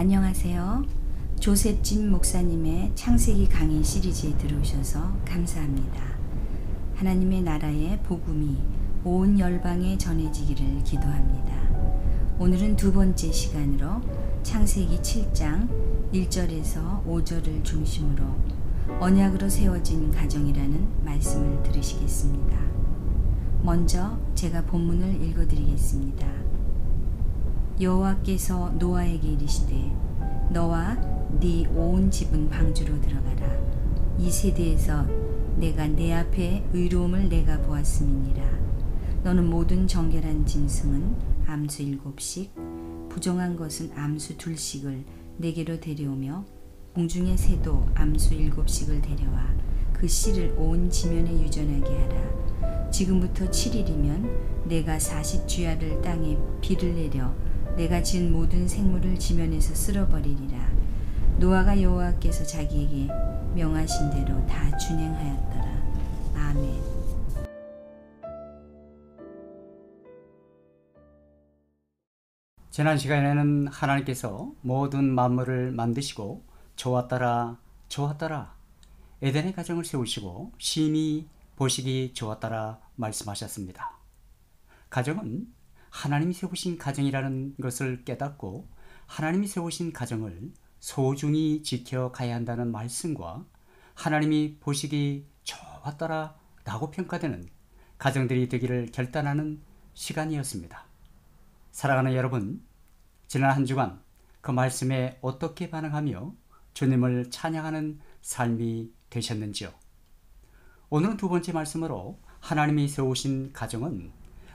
안녕하세요. 조셉진 목사님의 창세기 강의 시리즈에 들어오셔서 감사합니다. 하나님의 나라의 복음이 온 열방에 전해지기를 기도합니다. 오늘은 두 번째 시간으로 창세기 7장 1절에서 5절을 중심으로 언약으로 세워진 가정이라는 말씀을 들으시겠습니다. 먼저 제가 본문을 읽어드리겠습니다. 여호와께서 노아에게 이르시되 너와 네 온 집은 방주로 들어가라. 이 세대에서 내가 내 앞에 의로움을 내가 보았음이니라. 너는 모든 정결한 짐승은 암수 7씩 부정한 것은 암수 2씩을 내게로 데려오며 공중의 새도 암수 7씩을 데려와 그 씨를 온 지면에 유전하게 하라. 지금부터 7일이면 내가 40주야를 땅에 비를 내려 내가 지은 모든 생물을 지면에서 쓸어버리리라. 노아가 여호와께서 자기에게 명하신 대로 다 준행하였더라. 아멘. 지난 시간에는 하나님께서 모든 만물을 만드시고 좋았더라 좋았더라 에덴의 가정을 세우시고 심히 보시기 좋았더라 말씀하셨습니다. 가정은 하나님이 세우신 가정이라는 것을 깨닫고 하나님이 세우신 가정을 소중히 지켜가야 한다는 말씀과 하나님이 보시기 좋았더라 라고 평가되는 가정들이 되기를 결단하는 시간이었습니다. 사랑하는 여러분, 지난 한 주간 그 말씀에 어떻게 반응하며 주님을 찬양하는 삶이 되셨는지요? 오늘은 두 번째 말씀으로 하나님이 세우신 가정은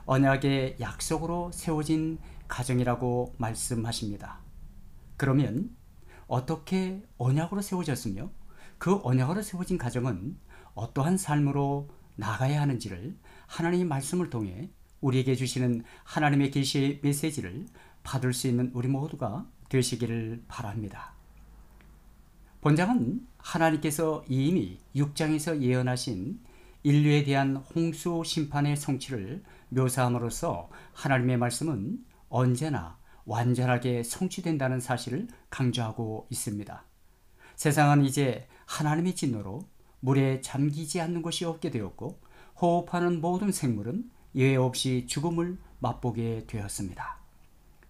언약의 약속으로 세워진 가정이라고 말씀하십니다. 그러면 어떻게 언약으로 세워졌으며 그 언약으로 세워진 가정은 어떠한 삶으로 나가야 하는지를 하나님의 말씀을 통해 우리에게 주시는 하나님의 계시의 메시지를 받을 수 있는 우리 모두가 되시기를 바랍니다. 본장은 하나님께서 이미 6장에서 예언하신 인류에 대한 홍수 심판의 성취를 묘사함으로써 하나님의 말씀은 언제나 완전하게 성취된다는 사실을 강조하고 있습니다. 세상은 이제 하나님의 진노로 물에 잠기지 않는 것이 없게 되었고 호흡하는 모든 생물은 예외 없이 죽음을 맛보게 되었습니다.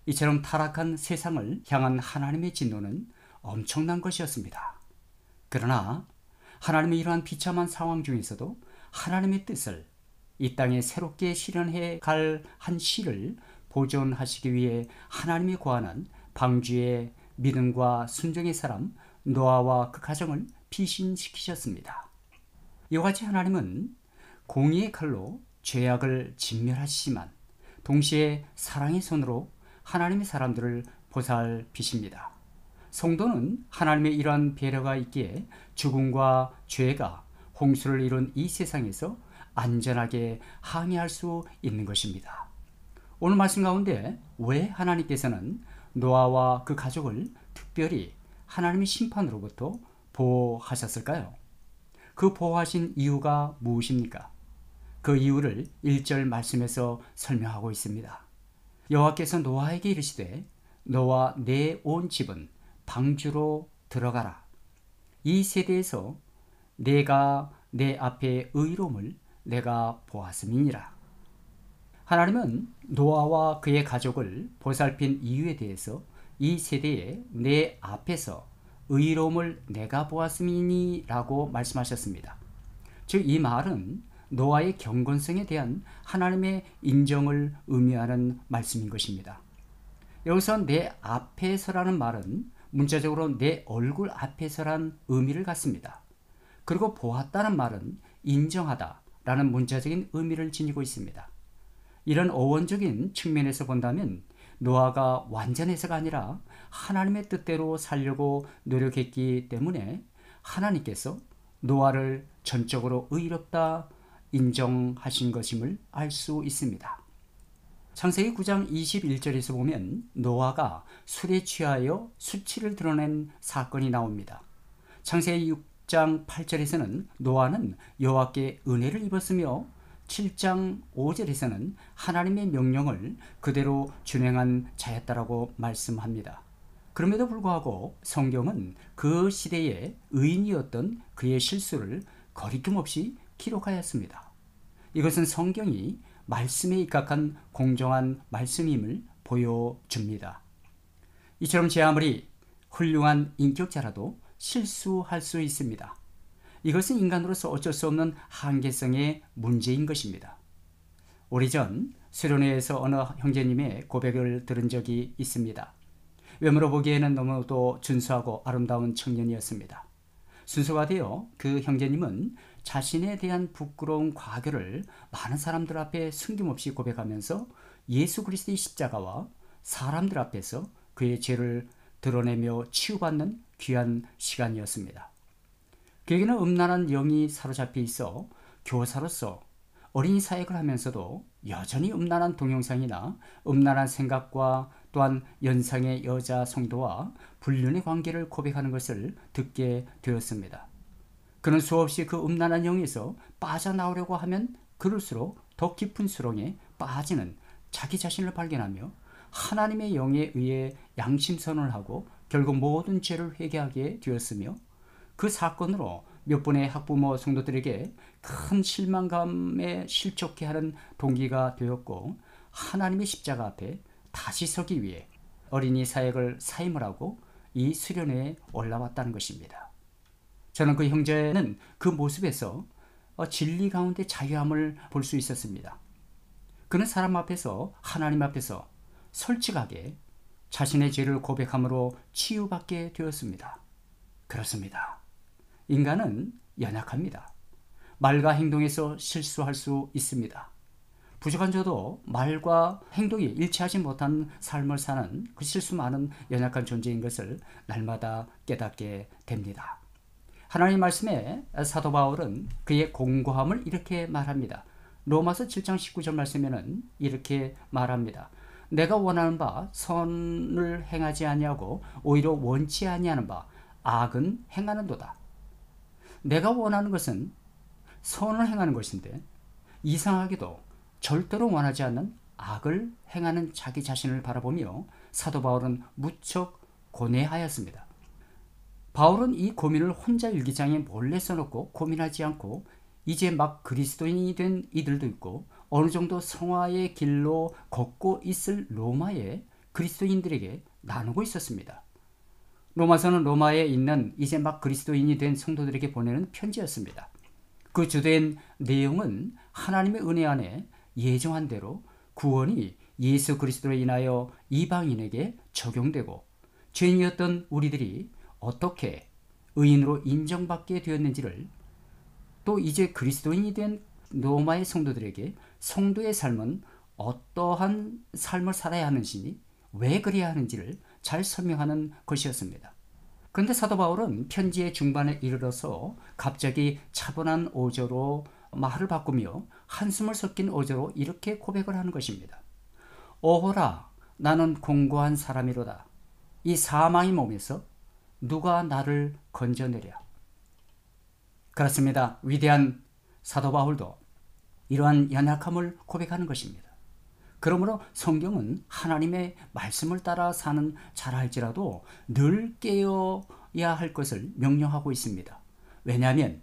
이처럼 타락한 세상을 향한 하나님의 진노는 엄청난 것이었습니다. 그러나 하나님의 이러한 비참한 상황 중에서도 하나님의 뜻을 이 땅에 새롭게 실현해 갈 한 시를 보존하시기 위해 하나님이 고안한 방주의 믿음과 순종의 사람 노아와 그 가정을 피신시키셨습니다. 이와 같이 하나님은 공의의 칼로 죄악을 진멸하시지만 동시에 사랑의 손으로 하나님의 사람들을 보살피십니다. 성도는 하나님의 이러한 배려가 있기에 죽음과 죄가 홍수를 이룬 이 세상에서 안전하게 항해할 수 있는 것입니다. 오늘 말씀 가운데 왜 하나님께서는 노아와 그 가족을 특별히 하나님의 심판으로부터 보호하셨을까요? 그 보호하신 이유가 무엇입니까? 그 이유를 1절 말씀에서 설명하고 있습니다. 여호와께서 노아에게 이르시되 너와 내 온 집은 방주로 들어가라. 이 세대에서 내가 내 앞에 의로움을 내가 보았음이니라. 하나님은 노아와 그의 가족을 보살핀 이유에 대해서 이 세대에 내 앞에서 의로움을 내가 보았음이니 라고 말씀하셨습니다. 즉 이 말은 노아의 경건성에 대한 하나님의 인정을 의미하는 말씀인 것입니다. 여기서 내 앞에서라는 말은 문자적으로 내 얼굴 앞에서란 의미를 갖습니다. 그리고 보았다는 말은 인정하다 라는 문자적인 의미를 지니고 있습니다. 이런 어원적인 측면에서 본다면 노아가 완전해서가 아니라 하나님의 뜻대로 살려고 노력했기 때문에 하나님께서 노아를 전적으로 의롭다 인정하신 것임을 알 수 있습니다. 창세기 9장 21절에서 보면 노아가 술에 취하여 수치를 드러낸 사건이 나옵니다. 창세기 6장 8절에서는 노아는 여호와께 은혜를 입었으며 7장 5절에서는 하나님의 명령을 그대로 준행한 자였다라고 말씀합니다. 그럼에도 불구하고 성경은 그 시대의 의인이었던 그의 실수를 거리낌 없이 기록하였습니다. 이것은 성경이 말씀에 입각한 공정한 말씀임을 보여줍니다. 이처럼 제 아무리 훌륭한 인격자라도 실수할 수 있습니다. 이것은 인간으로서 어쩔 수 없는 한계성의 문제인 것입니다. 오래전 수련회에서 어느 형제님의 고백을 들은 적이 있습니다. 외모로 보기에는 너무도 준수하고 아름다운 청년이었습니다. 순서가 되어 그 형제님은 자신에 대한 부끄러운 과거를 많은 사람들 앞에 숨김없이 고백하면서 예수 그리스도의 십자가와 사람들 앞에서 그의 죄를 드러내며 치유받는 귀한 시간이었습니다. 그에게는 음란한 영이 사로잡혀 있어 교사로서 어린이 사역을 하면서도 여전히 음란한 동영상이나 음란한 생각과 또한 연상의 여자 성도와 불륜의 관계를 고백하는 것을 듣게 되었습니다. 그는 수없이 그 음란한 영에서 빠져나오려고 하면 그럴수록 더 깊은 수렁에 빠지는 자기 자신을 발견하며 하나님의 영에 의해 양심선언을 하고 결국 모든 죄를 회개하게 되었으며 그 사건으로 몇 분의 학부모 성도들에게 큰 실망감에 실족해 하는 동기가 되었고 하나님의 십자가 앞에 다시 서기 위해 어린이 사역을 사임을 하고 이 수련회에 올라왔다는 것입니다. 저는 그 형제는 그 모습에서 진리 가운데 자유함을 볼 수 있었습니다. 그는 사람 앞에서 하나님 앞에서 솔직하게 자신의 죄를 고백함으로 치유받게 되었습니다. 그렇습니다. 인간은 연약합니다. 말과 행동에서 실수할 수 있습니다. 부족한 저도 말과 행동이 일치하지 못한 삶을 사는 그 실수 많은 연약한 존재인 것을 날마다 깨닫게 됩니다. 하나님 말씀에 사도 바울은 그의 공고함을 이렇게 말합니다. 로마서 7장 19절 말씀에는 이렇게 말합니다. 내가 원하는 바 선을 행하지 아니하고 오히려 원치 아니하는 바 악은 행하는도다. 내가 원하는 것은 선을 행하는 것인데 이상하게도 절대로 원하지 않는 악을 행하는 자기 자신을 바라보며 사도 바울은 무척 고뇌하였습니다. 바울은 이 고민을 혼자 일기장에 몰래 써놓고 고민하지 않고 이제 막 그리스도인이 된 이들도 있고 어느 정도 성화의 길로 걷고 있을 로마의 그리스도인들에게 나누고 있었습니다. 로마서는 로마에 있는 이제 막 그리스도인이 된 성도들에게 보내는 편지였습니다. 그 주된 내용은 하나님의 은혜 안에 예정한 대로 구원이 예수 그리스도로 인하여 이방인에게 적용되고 죄인이었던 우리들이 어떻게 의인으로 인정받게 되었는지를 또 이제 그리스도인이 된 로마의 성도들에게 성도의 삶은 어떠한 삶을 살아야 하는지 왜 그래야 하는지를 잘 설명하는 것이었습니다. 그런데 사도 바울은 편지의 중반에 이르러서 갑자기 차분한 어조로 말을 바꾸며 한숨을 섞인 어조로 이렇게 고백을 하는 것입니다. 오호라 나는 공고한 사람이로다. 이 사망의 몸에서 누가 나를 건져내랴. 그렇습니다. 위대한 사도 바울도 이러한 연약함을 고백하는 것입니다. 그러므로 성경은 하나님의 말씀을 따라 사는 자라 할지라도 늘 깨어야 할 것을 명령하고 있습니다. 왜냐하면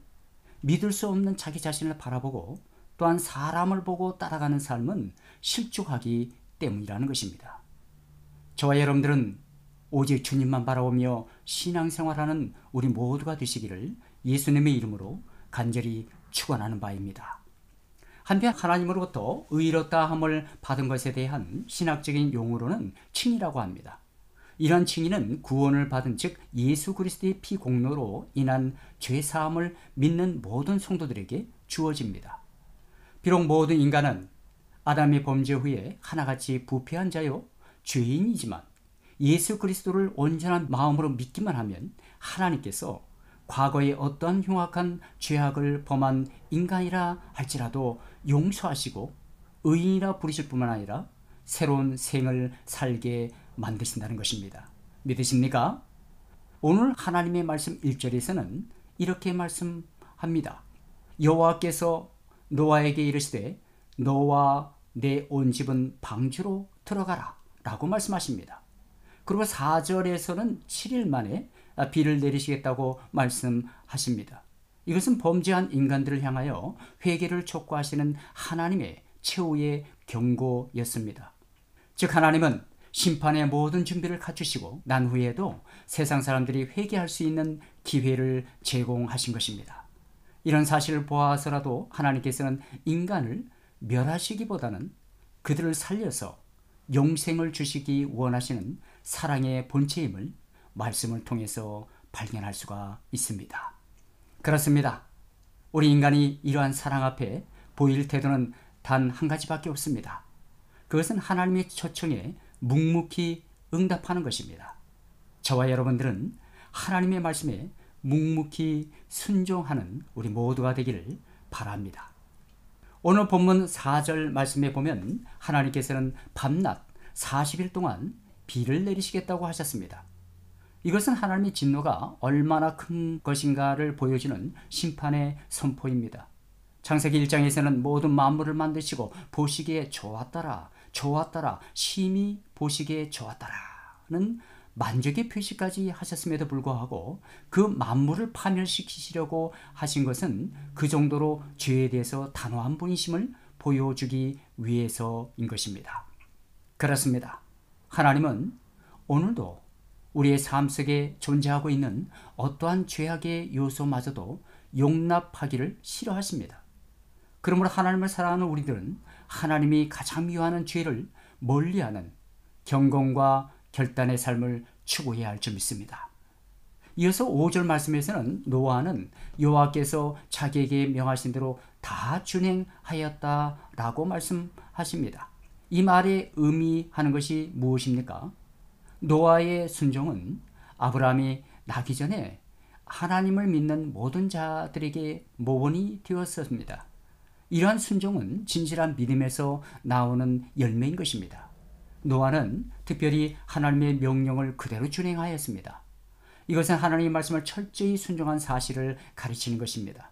믿을 수 없는 자기 자신을 바라보고 또한 사람을 보고 따라가는 삶은 실족하기 때문이라는 것입니다. 저와 여러분들은 오직 주님만 바라보며 신앙생활하는 우리 모두가 되시기를 예수님의 이름으로 간절히 축원하는 바입니다. 한편 하나님으로부터 의롭다 함을 받은 것에 대한 신학적인 용어로는 칭의라고 합니다. 이러한 칭의는 구원을 받은 즉 예수 그리스도의 피 공로로 인한 죄 사함을 믿는 모든 성도들에게 주어집니다. 비록 모든 인간은 아담의 범죄 후에 하나같이 부패한 자요 죄인이지만 예수 그리스도를 온전한 마음으로 믿기만 하면 하나님께서 과거에 어떠한 흉악한 죄악을 범한 인간이라 할지라도 용서하시고 의인이라 부르실 뿐만 아니라 새로운 생을 살게 만드신다는 것입니다. 믿으십니까? 오늘 하나님의 말씀 1절에서는 이렇게 말씀합니다. 여호와께서 노아에게 이르시되 너와 내 온 집은 방주로 들어가라 라고 말씀하십니다. 그리고 4절에서는 7일 만에 비를 내리시겠다고 말씀하십니다. 이것은 범죄한 인간들을 향하여 회개를 촉구하시는 하나님의 최후의 경고였습니다. 즉 하나님은 심판의 모든 준비를 갖추시고 난 후에도 세상 사람들이 회개할 수 있는 기회를 제공하신 것입니다. 이런 사실을 보아서라도 하나님께서는 인간을 멸하시기보다는 그들을 살려서 영생을 주시기 원하시는 사랑의 본체임을 말씀을 통해서 발견할 수가 있습니다. 그렇습니다. 우리 인간이 이러한 사랑 앞에 보일 태도는 단 한 가지밖에 없습니다. 그것은 하나님의 초청에 묵묵히 응답하는 것입니다. 저와 여러분들은 하나님의 말씀에 묵묵히 순종하는 우리 모두가 되기를 바랍니다. 오늘 본문 4절 말씀에 보면 하나님께서는 밤낮 40일 동안 비를 내리시겠다고 하셨습니다. 이것은 하나님의 진노가 얼마나 큰 것인가를 보여주는 심판의 선포입니다. 창세기 1장에서는 모든 만물을 만드시고 보시기에 좋았더라, 좋았더라, 심히 보시기에 좋았더라는 만족의 표시까지 하셨음에도 불구하고 그 만물을 파멸시키시려고 하신 것은 그 정도로 죄에 대해서 단호한 분이심을 보여주기 위해서인 것입니다. 그렇습니다. 하나님은 오늘도 우리의 삶 속에 존재하고 있는 어떠한 죄악의 요소마저도 용납하기를 싫어하십니다. 그러므로 하나님을 사랑하는 우리들은 하나님이 가장 미워하는 죄를 멀리하는 경건과 결단의 삶을 추구해야 할 줄 믿습니다. 이어서 5절 말씀에서는 노아는 여호와께서 자기에게 명하신 대로 다 준행하였다라고 말씀하십니다. 이 말에 의미하는 것이 무엇입니까? 노아의 순종은 아브라함이 나기 전에 하나님을 믿는 모든 자들에게 모범이 되었습니다. 이러한 순종은 진실한 믿음에서 나오는 열매인 것입니다. 노아는 특별히 하나님의 명령을 그대로 준행하였습니다. 이것은 하나님의 말씀을 철저히 순종한 사실을 가르치는 것입니다.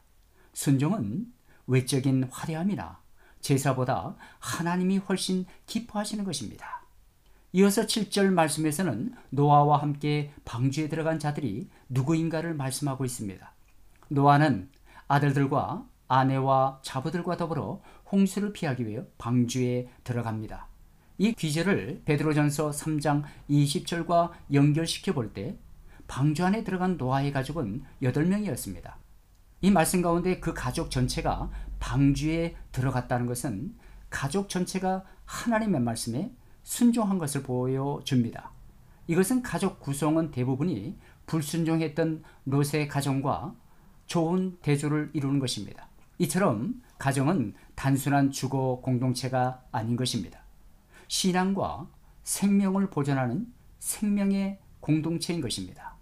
순종은 외적인 화려함이나 제사보다 하나님이 훨씬 기뻐하시는 것입니다. 이어서 7절 말씀에서는 노아와 함께 방주에 들어간 자들이 누구인가를 말씀하고 있습니다. 노아는 아들들과 아내와 자부들과 더불어 홍수를 피하기 위해 방주에 들어갑니다. 이 귀절을 베드로전서 3장 20절과 연결시켜 볼 때 방주 안에 들어간 노아의 가족은 8명이었습니다. 이 말씀 가운데 그 가족 전체가 방주에 들어갔다는 것은 가족 전체가 하나님의 말씀에 순종한 것을 보여줍니다. 이것은 가족 구성원 대부분이 불순종했던 롯의 가정과 좋은 대조를 이루는 것입니다. 이처럼 가정은 단순한 주거 공동체가 아닌 것입니다. 신앙과 생명을 보존하는 생명의 공동체인 것입니다.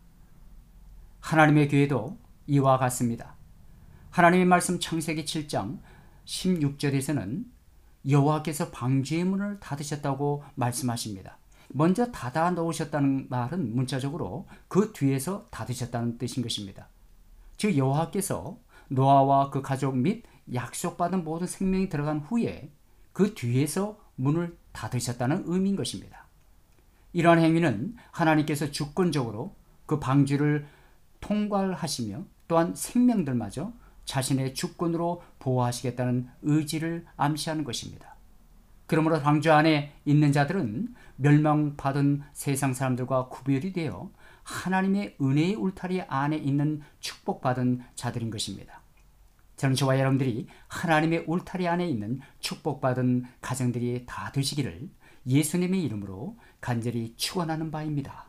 하나님의 교회도 이와 같습니다. 하나님의 말씀 창세기 7장 16절에서는 여호와께서 방주의 문을 닫으셨다고 말씀하십니다. 먼저 닫아 놓으셨다는 말은 문자적으로 그 뒤에서 닫으셨다는 뜻인 것입니다. 즉 여호와께서 노아와 그 가족 및 약속받은 모든 생명이 들어간 후에 그 뒤에서 문을 닫으셨다는 의미인 것입니다. 이러한 행위는 하나님께서 주권적으로 그 방주를 통괄하시며 또한 생명들마저 자신의 주권으로 보호하시겠다는 의지를 암시하는 것입니다. 그러므로 방주 안에 있는 자들은 멸망받은 세상 사람들과 구별이 되어 하나님의 은혜의 울타리 안에 있는 축복받은 자들인 것입니다. 저는 저와 여러분들이 하나님의 울타리 안에 있는 축복받은 가정들이 다 되시기를 예수님의 이름으로 간절히 축원하는 바입니다.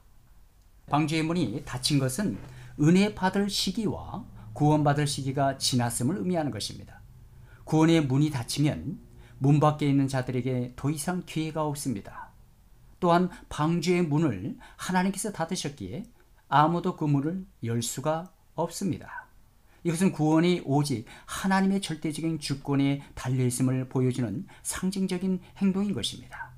방주의 문이 닫힌 것은 은혜 받을 시기와 구원받을 시기가 지났음을 의미하는 것입니다. 구원의 문이 닫히면 문 밖에 있는 자들에게 더 이상 기회가 없습니다. 또한 방주의 문을 하나님께서 닫으셨기에 아무도 그 문을 열 수가 없습니다. 이것은 구원이 오직 하나님의 절대적인 주권에 달려있음을 보여주는 상징적인 행동인 것입니다.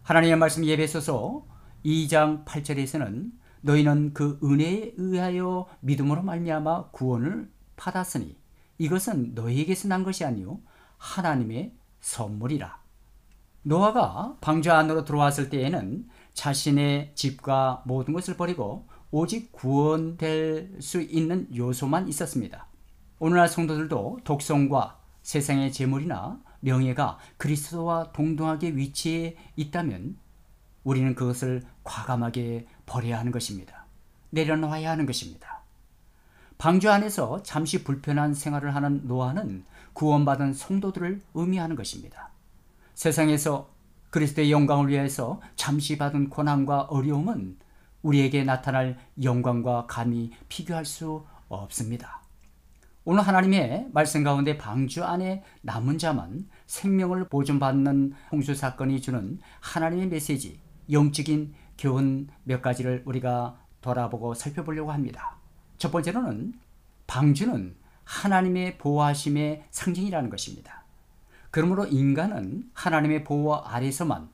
하나님의 말씀 에베소서 2장 8절에서는 너희는 그 은혜에 의하여 믿음으로 말미암아 구원을 받았으니 이것은 너희에게서 난 것이 아니요 하나님의 선물이라. 노아가 방주 안으로 들어왔을 때에는 자신의 집과 모든 것을 버리고 오직 구원될 수 있는 요소만 있었습니다. 오늘날 성도들도 독성과 세상의 재물이나 명예가 그리스도와 동등하게 위치해 있다면 우리는 그것을 과감하게 버려야 하는 것입니다. 내려놔야 하는 것입니다. 방주 안에서 잠시 불편한 생활을 하는 노아는 구원받은 성도들을 의미하는 것입니다. 세상에서 그리스도의 영광을 위해서 잠시 받은 고난과 어려움은 우리에게 나타날 영광과 감히 비교할 수 없습니다. 오늘 하나님의 말씀 가운데 방주 안에 남은 자만 생명을 보존받는 홍수 사건이 주는 하나님의 메시지, 영적인 교훈 몇 가지를 우리가 돌아보고 살펴보려고 합니다. 첫 번째로는 방주는 하나님의 보호하심의 상징이라는 것입니다. 그러므로 인간은 하나님의 보호 아래서만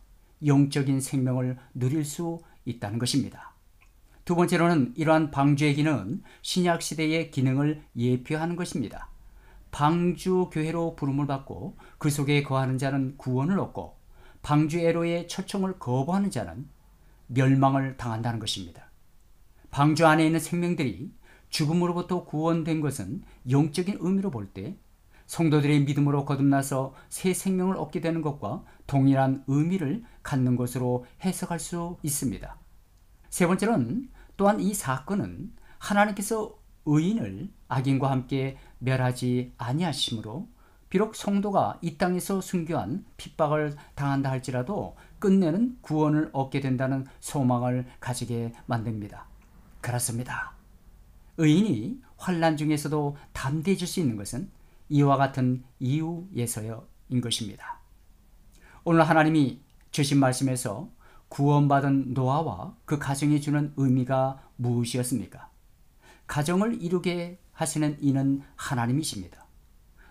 영적인 생명을 누릴 수 있다는 것입니다. 두 번째로는 이러한 방주의 기능은 신약시대의 기능을 예표하는 것입니다. 방주교회로 부름을 받고 그 속에 거하는 자는 구원을 얻고 방주애로의 초청을 거부하는 자는 멸망을 당한다는 것입니다. 방주 안에 있는 생명들이 죽음으로부터 구원된 것은 영적인 의미로 볼 때 성도들의 믿음으로 거듭나서 새 생명을 얻게 되는 것과 동일한 의미를 갖는 것으로 해석할 수 있습니다. 세 번째로는 또한 이 사건은 하나님께서 의인을 악인과 함께 멸하지 아니하심으로 비록 성도가 이 땅에서 순교한 핍박을 당한다 할지라도 끝내는 구원을 얻게 된다는 소망을 가지게 만듭니다. 그렇습니다. 의인이 환난 중에서도 담대해질 수 있는 것은 이와 같은 이유에서인 것입니다. 오늘 하나님이 주신 말씀에서 구원받은 노아와 그 가정이 주는 의미가 무엇이었습니까? 가정을 이루게 하시는 이는 하나님이십니다.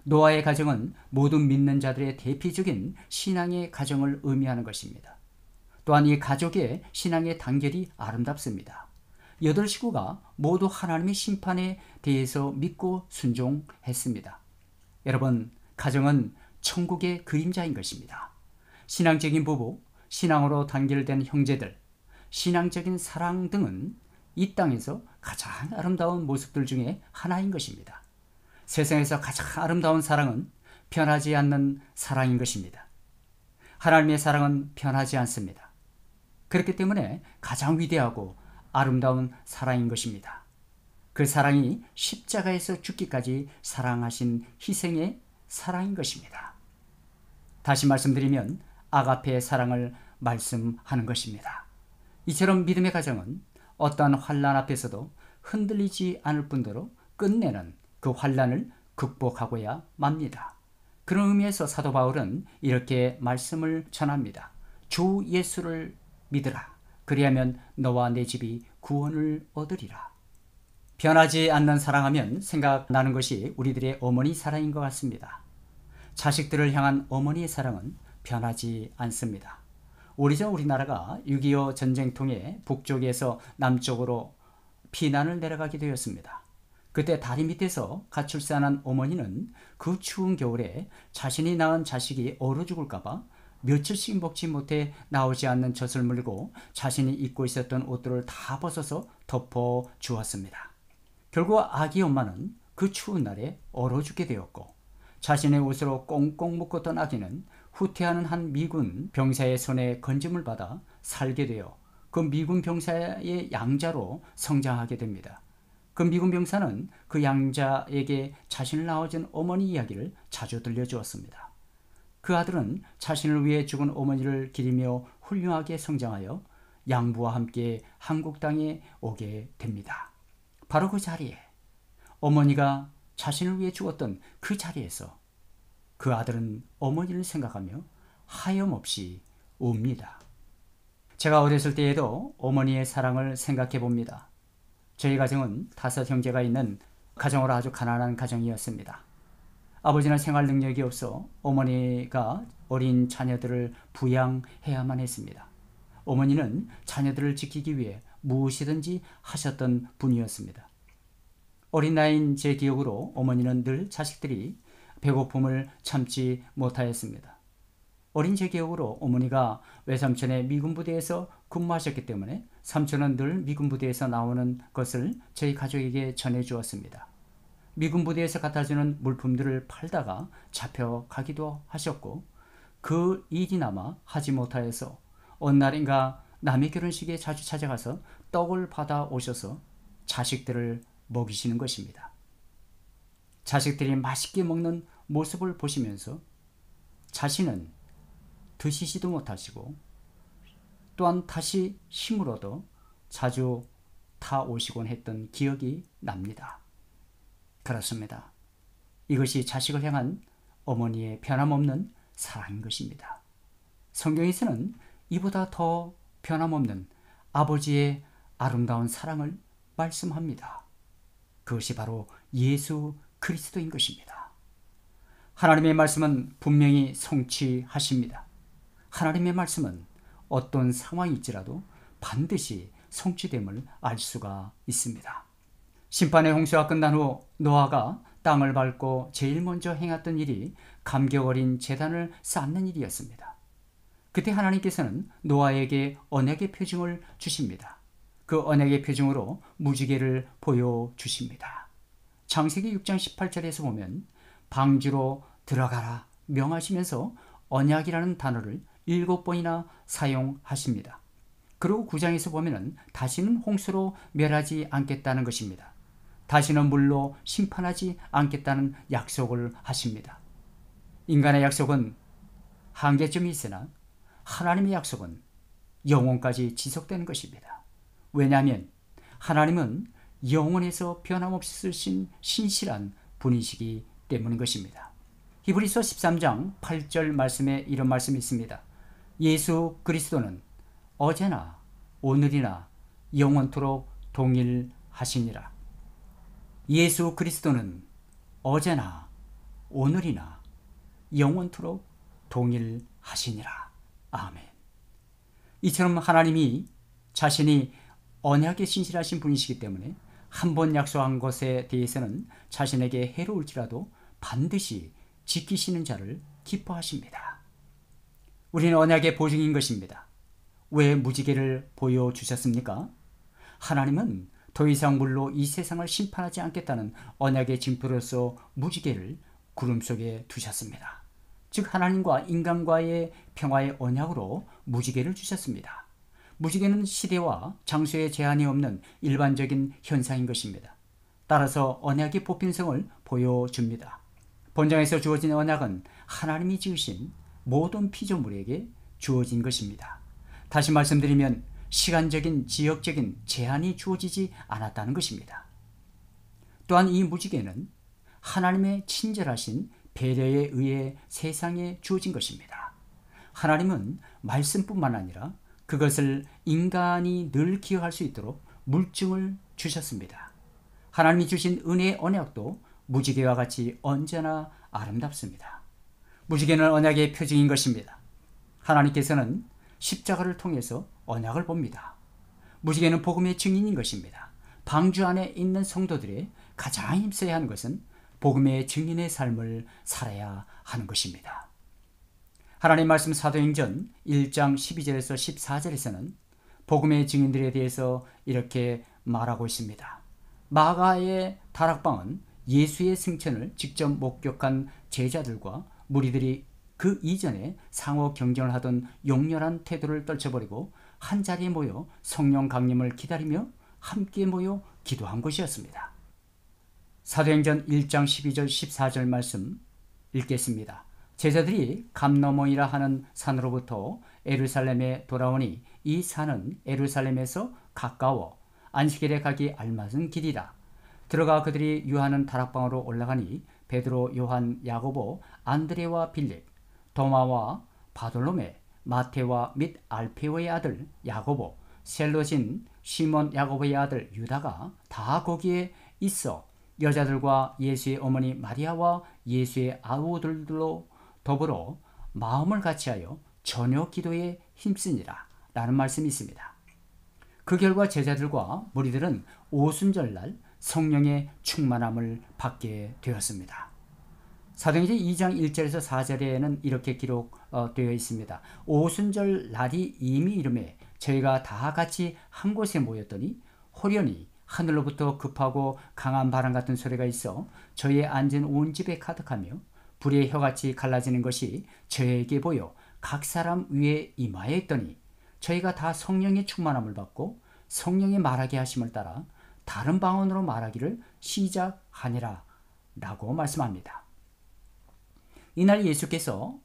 노아의 가정은 모든 믿는 자들의 대표적인 신앙의 가정을 의미하는 것입니다. 또한 이 가족의 신앙의 단결이 아름답습니다. 8식구가 모두 하나님의 심판에 대해서 믿고 순종했습니다. 여러분, 가정은 천국의 그림자인 것입니다. 신앙적인 부부, 신앙으로 단결된 형제들, 신앙적인 사랑 등은 이 땅에서 가장 아름다운 모습들 중에 하나인 것입니다. 세상에서 가장 아름다운 사랑은 변하지 않는 사랑인 것입니다. 하나님의 사랑은 변하지 않습니다. 그렇기 때문에 가장 위대하고 아름다운 사랑인 것입니다. 그 사랑이 십자가에서 죽기까지 사랑하신 희생의 사랑인 것입니다. 다시 말씀드리면 아가페의 사랑을 말씀하는 것입니다. 이처럼 믿음의 가정은 어떠한 환난 앞에서도 흔들리지 않을 뿐더러 끝내는 그 환난을 극복하고야 맙니다. 그런 의미에서 사도 바울은 이렇게 말씀을 전합니다. 주 예수를 믿으라. 그리하면 너와 내 집이 구원을 얻으리라. 변하지 않는 사랑하면 생각나는 것이 우리들의 어머니 사랑인 것 같습니다. 자식들을 향한 어머니의 사랑은 변하지 않습니다. 오래전 우리나라가 6.25 전쟁 통해 북쪽에서 남쪽으로 피난을 내려가게 되었습니다. 그때 다리 밑에서 가출산한 어머니는 그 추운 겨울에 자신이 낳은 자식이 얼어 죽을까봐 며칠씩 먹지 못해 나오지 않는 젖을 물고 자신이 입고 있었던 옷들을 다 벗어서 덮어 주었습니다. 결국 아기 엄마는 그 추운 날에 얼어 죽게 되었고 자신의 옷으로 꽁꽁 묶었던 아기는 후퇴하는 한 미군 병사의 손에 건짐을 받아 살게 되어 그 미군 병사의 양자로 성장하게 됩니다. 그 미군 병사는 그 양자에게 자신을 낳아준 어머니 이야기를 자주 들려주었습니다. 그 아들은 자신을 위해 죽은 어머니를 기리며 훌륭하게 성장하여 양부와 함께 한국 땅에 오게 됩니다. 바로 그 자리에 어머니가 자신을 위해 죽었던 그 자리에서 그 아들은 어머니를 생각하며 하염없이 웁니다. 제가 어렸을 때에도 어머니의 사랑을 생각해 봅니다. 저희 가정은 5 형제가 있는 가정으로 아주 가난한 가정이었습니다. 아버지는 생활 능력이 없어 어머니가 어린 자녀들을 부양해야만 했습니다. 어머니는 자녀들을 지키기 위해 무엇이든지 하셨던 분이었습니다. 어린 나이인 제 기억으로 어머니는 늘 자식들이 배고픔을 참지 못하였습니다. 어린 제 기억으로 어머니가 외삼촌의 미군 부대에서 근무하셨기 때문에 삼촌은 늘 미군 부대에서 나오는 것을 저희 가족에게 전해주었습니다. 미군 부대에서 갖다주는 물품들을 팔다가 잡혀가기도 하셨고 그 일이나마 하지 못하여서 어느 날인가 남의 결혼식에 자주 찾아가서 떡을 받아 오셔서 자식들을 먹이시는 것입니다. 자식들이 맛있게 먹는 모습을 보시면서 자신은 드시지도 못하시고 또한 다시 힘을 얻어 자주 타오시곤 했던 기억이 납니다. 그렇습니다. 이것이 자식을 향한 어머니의 변함없는 사랑인 것입니다. 성경에서는 이보다 더 변함없는 아버지의 아름다운 사랑을 말씀합니다. 그것이 바로 예수 그리스도인 것입니다. 하나님의 말씀은 분명히 성취하십니다. 하나님의 말씀은 어떤 상황일지라도 반드시 성취됨을 알 수가 있습니다. 심판의 홍수가 끝난 후 노아가 땅을 밟고 제일 먼저 행했던 일이 감격 어린 제단을 쌓는 일이었습니다. 그때 하나님께서는 노아에게 언약의 표징을 주십니다. 그 언약의 표징으로 무지개를 보여주십니다. 창세기 6장 18절에서 보면 방주로 들어가라 명하시면서 언약이라는 단어를 7번이나 사용하십니다. 그리고 9장에서 보면 다시는 홍수로 멸하지 않겠다는 것입니다. 다시는 물로 심판하지 않겠다는 약속을 하십니다. 인간의 약속은 한계점이 있으나 하나님의 약속은 영원까지 지속되는 것입니다. 왜냐하면 하나님은 영원에서 변함없이 쓰신 신실한 분이시기 때문인 것입니다. 히브리서 13장 8절 말씀에 이런 말씀이 있습니다. 예수 그리스도는 어제나 오늘이나 영원토록 동일하시니라. 예수 그리스도는 어제나 오늘이나 영원토록 동일하시니라. 아멘. 이처럼 하나님이 자신이 언약에 신실하신 분이시기 때문에 한 번 약속한 것에 대해서는 자신에게 해로울지라도 반드시 지키시는 자를 기뻐하십니다. 우리는 언약의 보증인 것입니다. 왜 무지개를 보여주셨습니까? 하나님은 더 이상 물로 이 세상을 심판하지 않겠다는 언약의 징표로서 무지개를 구름 속에 두셨습니다. 즉 하나님과 인간과의 평화의 언약으로 무지개를 주셨습니다. 무지개는 시대와 장소에 제한이 없는 일반적인 현상인 것입니다. 따라서 언약의 보편성을 보여줍니다. 본장에서 주어진 언약은 하나님이 지으신 모든 피조물에게 주어진 것입니다. 다시 말씀드리면 시간적인 지역적인 제한이 주어지지 않았다는 것입니다. 또한 이 무지개는 하나님의 친절하신 배려에 의해 세상에 주어진 것입니다. 하나님은 말씀뿐만 아니라 그것을 인간이 늘 기억할 수 있도록 물증을 주셨습니다. 하나님이 주신 은혜의 언약도 무지개와 같이 언제나 아름답습니다. 무지개는 언약의 표징인 것입니다. 하나님께서는 십자가를 통해서 언약을 봅니다. 무지개는 복음의 증인인 것입니다. 방주 안에 있는 성도들의 가장 힘써야 하는 것은 복음의 증인의 삶을 살아야 하는 것입니다. 하나님 말씀 사도행전 1장 12절에서 14절에서는 복음의 증인들에 대해서 이렇게 말하고 있습니다. 마가의 다락방은 예수의 승천을 직접 목격한 제자들과 무리들이 그 이전에 상호 경쟁을 하던 용렬한 태도를 떨쳐버리고 한자리에 모여 성령 강림을 기다리며 함께 모여 기도한 곳이었습니다. 사도행전 1장 12절 14절 말씀 읽겠습니다. 제자들이 감너몬이라 하는 산으로부터 예루살렘에 돌아오니 이 산은 예루살렘에서 가까워 안식일에 가기 알맞은 길이라. 들어가 그들이 유하는 다락방으로 올라가니 베드로, 요한, 야고보, 안드레와 빌립, 도마와 바돌로메, 마테와 및 알페오의 아들 야고보, 셀로진 시몬 야고보의 아들 유다가 다 거기에 있어 여자들과 예수의 어머니 마리아와 예수의 아우들로 더불어 마음을 같이하여 저녁 기도에 힘쓰니라 라는 말씀이 있습니다. 그 결과 제자들과 무리들은 오순절날 성령의 충만함을 받게 되었습니다. 사도행전 2장 1절에서 4절에는 이렇게 기록되어 있습니다. 오순절 날이 이미 이름에 저희가 다 같이 한 곳에 모였더니 호련히 하늘로부터 급하고 강한 바람 같은 소리가 있어 저희 앉은 온 집에 가득하며 불의 혀같이 갈라지는 것이 저에게 보여 각 사람 위에 임하였더니 저희가 다 성령의 충만함을 받고 성령의 말하게 하심을 따라 다른 방언으로 말하기를 시작하니라 라고 말씀합니다. 이날 예수께서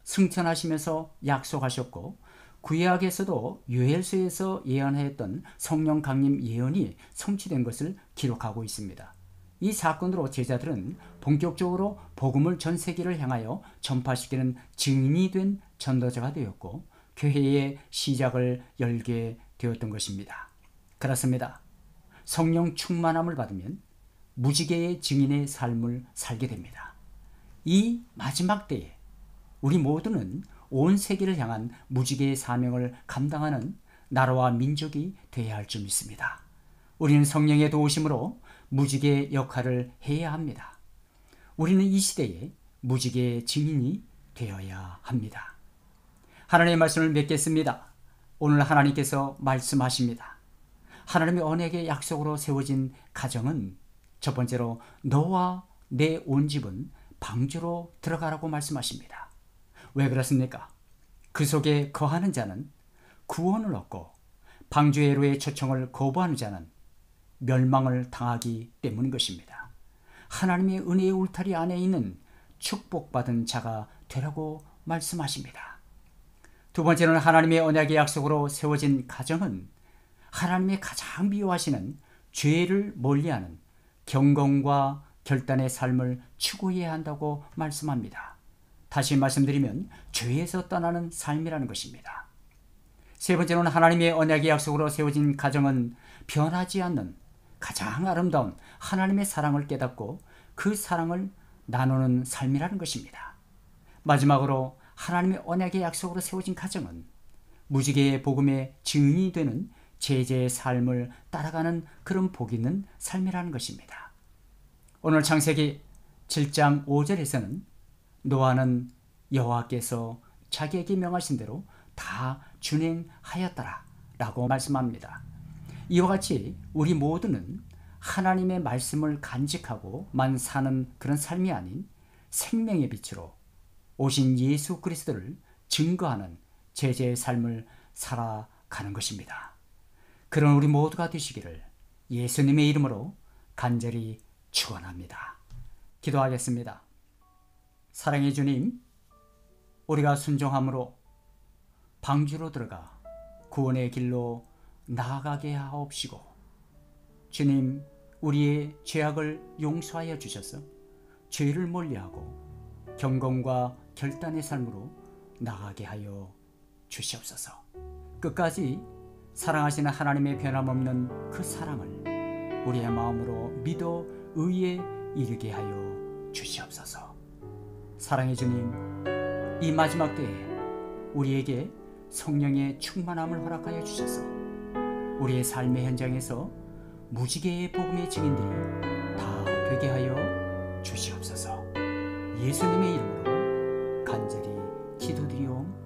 승천하시면서 약속하셨고 구약에서도 요엘서에서 예언하였던 성령 강림 예언이 성취된 것을 기록하고 있습니다. 이 사건으로 제자들은 본격적으로 복음을 전 세계를 향하여 전파시키는 증인이 된 전도자가 되었고 교회의 시작을 열게 되었던 것입니다. 그렇습니다. 성령 충만함을 받으면 무지개의 증인의 삶을 살게 됩니다. 이 마지막 때에 우리 모두는 온 세계를 향한 무지개의 사명을 감당하는 나라와 민족이 되어야 할 줄 믿습니다. 우리는 성령의 도우심으로 무지개의 역할을 해야 합니다. 우리는 이 시대에 무지개의 증인이 되어야 합니다. 하나님의 말씀을 맺겠습니다. 오늘 하나님께서 말씀하십니다. 하나님의 언약의 약속으로 세워진 가정은 첫 번째로 너와 내 온 집은 방주로 들어가라고 말씀하십니다. 왜 그렇습니까? 그 속에 거하는 자는 구원을 얻고 방주의 애로의 초청을 거부하는 자는 멸망을 당하기 때문인 것입니다. 하나님의 은혜의 울타리 안에 있는 축복받은 자가 되라고 말씀하십니다. 두 번째는 하나님의 언약의 약속으로 세워진 가정은 하나님의 가장 미워하시는 죄를 멀리하는 경건과 결단의 삶을 추구해야 한다고 말씀합니다. 다시 말씀드리면 죄에서 떠나는 삶이라는 것입니다. 세 번째로는 하나님의 언약의 약속으로 세워진 가정은 변하지 않는 가장 아름다운 하나님의 사랑을 깨닫고 그 사랑을 나누는 삶이라는 것입니다. 마지막으로 하나님의 언약의 약속으로 세워진 가정은 무지개의 복음의 증인이 되는 제자의 삶을 따라가는 그런 복 있는 삶이라는 것입니다. 오늘 창세기 7장 5절에서는 노아는 여호와께서 자기에게 명하신 대로 다 준행하였더라 라고 말씀합니다. 이와 같이 우리 모두는 하나님의 말씀을 간직하고만 사는 그런 삶이 아닌 생명의 빛으로 오신 예수 그리스도를 증거하는 제자의 삶을 살아가는 것입니다. 그런 우리 모두가 되시기를 예수님의 이름으로 간절히 축원합니다. 기도하겠습니다. 사랑의 주님, 우리가 순종함으로 방주로 들어가 구원의 길로 나아가게 하옵시고, 주님, 우리의 죄악을 용서하여 주셔서 죄를 멀리하고 경건과 결단의 삶으로 나아가게 하여 주시옵소서. 끝까지 사랑하시는 하나님의 변함없는 그 사랑을 우리의 마음으로 믿어 의에 이르게 하여 주시옵소서. 사랑의 주님, 이 마지막 때에 우리에게 성령의 충만함을 허락하여 주셔서 우리의 삶의 현장에서 무지개의 복음의 증인들이 다 되게 하여 주시옵소서. 예수님의 이름으로 간절히 기도드리옵나이다.